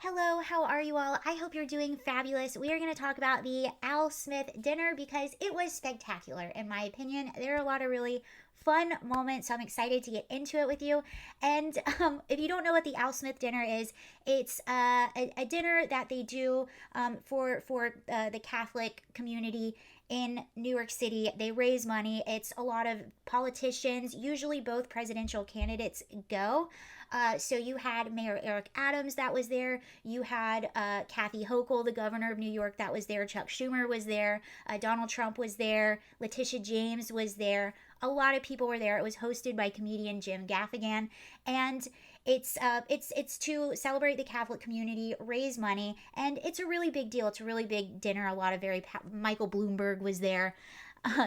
Hello, how are you all? I hope you're doing fabulous. We are going to talk about the Al Smith dinner because it was spectacular, in my opinion. There are a lot of really fun moments, so I'm excited to get into it with you. And if you don't know what the Al Smith dinner is, it's a dinner that they do for the Catholic community in New York City. They raise money. It's a lot of politicians, usually both presidential candidates go. So you had Mayor Eric Adams that was there. You had Kathy Hochul, the governor of New York, that was there. Chuck Schumer was there. Donald Trump was there. Letitia James was there. A lot of people were there. It was hosted by comedian Jim Gaffigan, and it's to celebrate the Catholic community, raise money, and it's a really big deal. It's a really big dinner. A lot of Michael Bloomberg was there.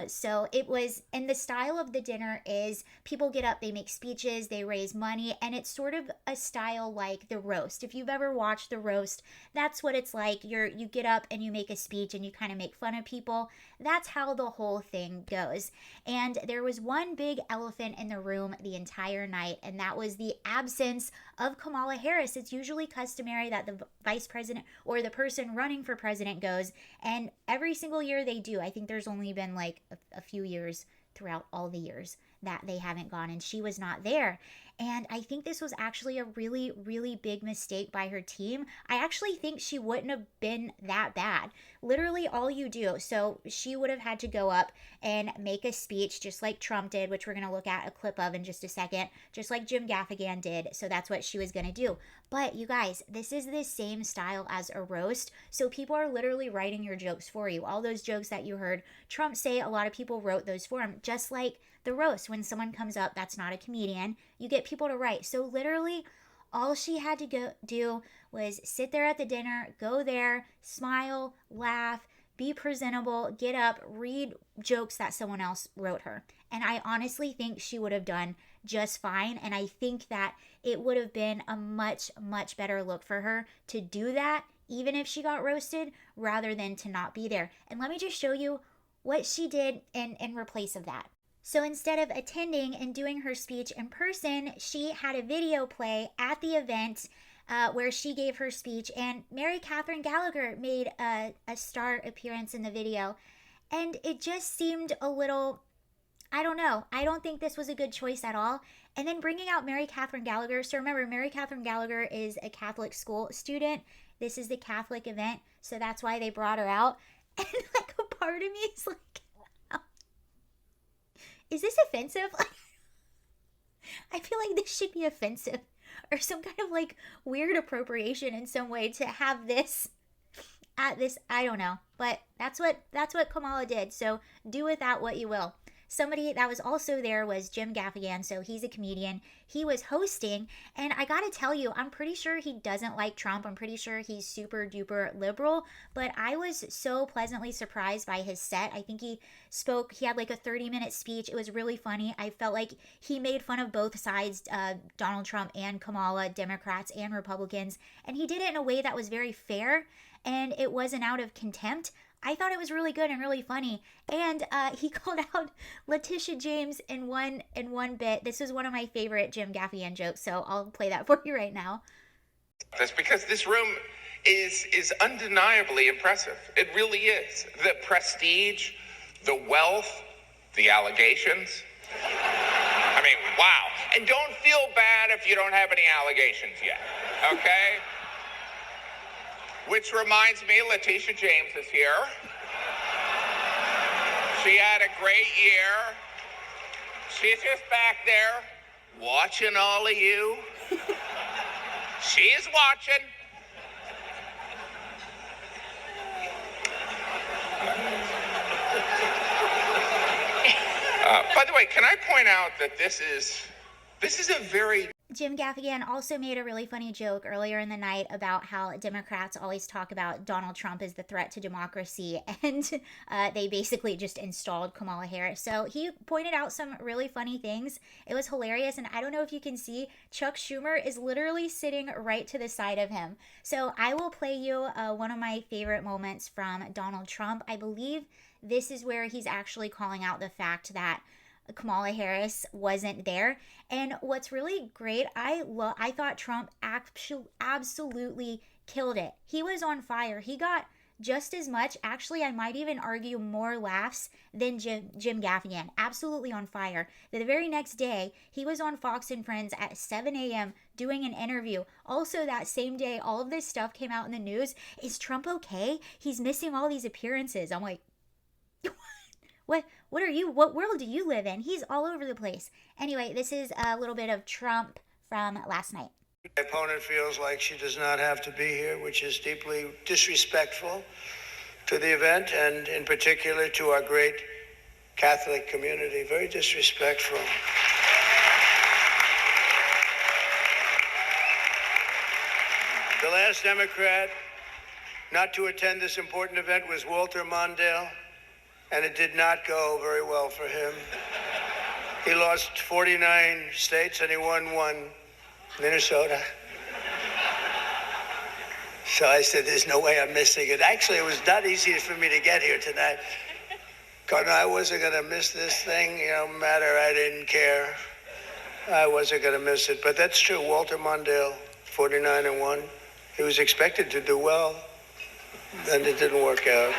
So it was, and the style of the dinner is people get up, they make speeches, they raise money, and it's sort of a style like the roast. If you've ever watched the roast, that's what it's like. You get up and you make a speech and you kind of make fun of people. That's how the whole thing goes. And there was one big elephant in the room the entire night, and that was the absence of Kamala Harris. It's usually customary that the vice president or the person running for president goes, and every single year they do. I think there's only been like a few years throughout all the years that they haven't gone, and she was not there. And I think this was actually a really, really big mistake by her team. I actually think she wouldn't have been that bad. Literally all you do. So she would have had to go up and make a speech just like Trump did, which we're going to look at a clip of in just a second, just like Jim Gaffigan did. So that's what she was going to do. But you guys, this is the same style as a roast. So people are literally writing your jokes for you. All those jokes that you heard Trump say, a lot of people wrote those for him, just like the roast. When someone comes up that's not a comedian, you get people to write. So literally all she had to do was sit there at the dinner, go there, smile, laugh, be presentable, get up, read jokes that someone else wrote her. And I honestly think she would have done just fine. And I think that it would have been a much, much better look for her to do that, even if she got roasted, rather than to not be there. And let me just show you what she did in replace of that. So instead of attending and doing her speech in person, she had a video play at the event where she gave her speech, and Mary Catherine Gallagher made a star appearance in the video. And it just seemed a little, I don't know. I don't think this was a good choice at all. And then bringing out Mary Catherine Gallagher. So remember, Mary Catherine Gallagher is a Catholic school student. This is the Catholic event, so that's why they brought her out. And like a part of me is like, is this offensive? I feel like this should be offensive or some kind of like weird appropriation in some way to have this at this. I don't know, but that's what Kamala did. So do with that what you will. Somebody that was also there was Jim Gaffigan, so he's a comedian. He was hosting, and I gotta tell you, I'm pretty sure he doesn't like Trump. I'm pretty sure he's super duper liberal, but I was so pleasantly surprised by his set. I think he had like a 30-minute speech. It was really funny. I felt like he made fun of both sides, Donald Trump and Kamala, Democrats and Republicans, and he did it in a way that was very fair, and it wasn't out of contempt. I thought it was really good and really funny. And he called out Letitia James in one bit. This is one of my favorite Jim Gaffigan jokes, so I'll play that for you right now. That's because this room is undeniably impressive. It really is. The prestige, the wealth, the allegations. I mean, wow. And don't feel bad if you don't have any allegations yet, okay? Which reminds me, Letitia James is here. She had a great year. She's just back there watching all of you. She's watching. By the way, can I point out that this is a very... Jim Gaffigan also made a really funny joke earlier in the night about how Democrats always talk about Donald Trump as the threat to democracy, and they basically just installed Kamala Harris. So he pointed out some really funny things. It was hilarious, and I don't know if you can see, Chuck Schumer is literally sitting right to the side of him. So I will play you one of my favorite moments from Donald Trump. I believe this is where he's actually calling out the fact that Kamala Harris wasn't there. And what's really great, I thought Trump absolutely killed it. He was on fire. He got just as much, actually, I might even argue more laughs than Jim Gaffigan. Absolutely on fire. The very next day, he was on Fox and Friends at 7 a.m. doing an interview. Also, that same day, all of this stuff came out in the news. Is Trump okay? He's missing all these appearances. I'm like, what are you, what world do you live in? He's all over the place. Anyway, this is a little bit of Trump from last night. My opponent feels like she does not have to be here, which is deeply disrespectful to the event and in particular to our great Catholic community. Very disrespectful. The last Democrat not to attend this important event was Walter Mondale, and it did not go very well for him. He lost 49 states and he won one, Minnesota. So I said, there's no way I'm missing it. Actually, it was not easy for me to get here tonight. God, I wasn't going to miss this thing, no matter, I didn't care. I wasn't going to miss it. But that's true. Walter Mondale, 49-1. He was expected to do well, and it didn't work out.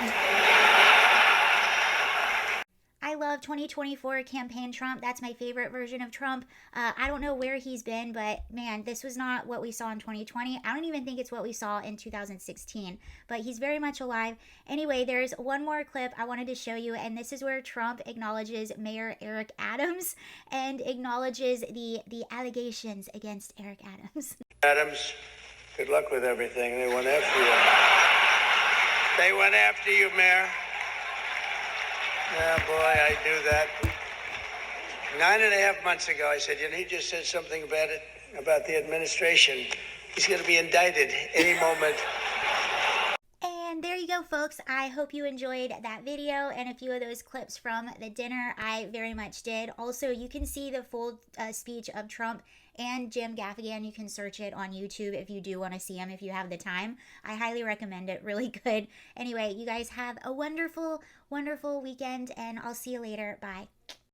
I love 2024 campaign Trump. That's my favorite version of Trump. I don't know where he's been, but man, this was not what we saw in 2020. I don't even think it's what we saw in 2016, but he's very much alive. Anyway, there's one more clip I wanted to show you, and this is where Trump acknowledges Mayor Eric Adams and acknowledges the allegations against Eric Adams. Adams, good luck with everything. They went after you. They went after you, Mayor. Yeah, boy, I knew that. 9.5 months ago, I said, he just said something about the administration. He's going to be indicted any moment. And there you go, folks. I hope you enjoyed that video and a few of those clips from the dinner. I very much did. Also, you can see the full speech of Trump and Jim Gaffigan. You can search it on YouTube if you do want to see him, if you have the time. I highly recommend it. Really good. Anyway, you guys have a wonderful, wonderful weekend, and I'll see you later. Bye.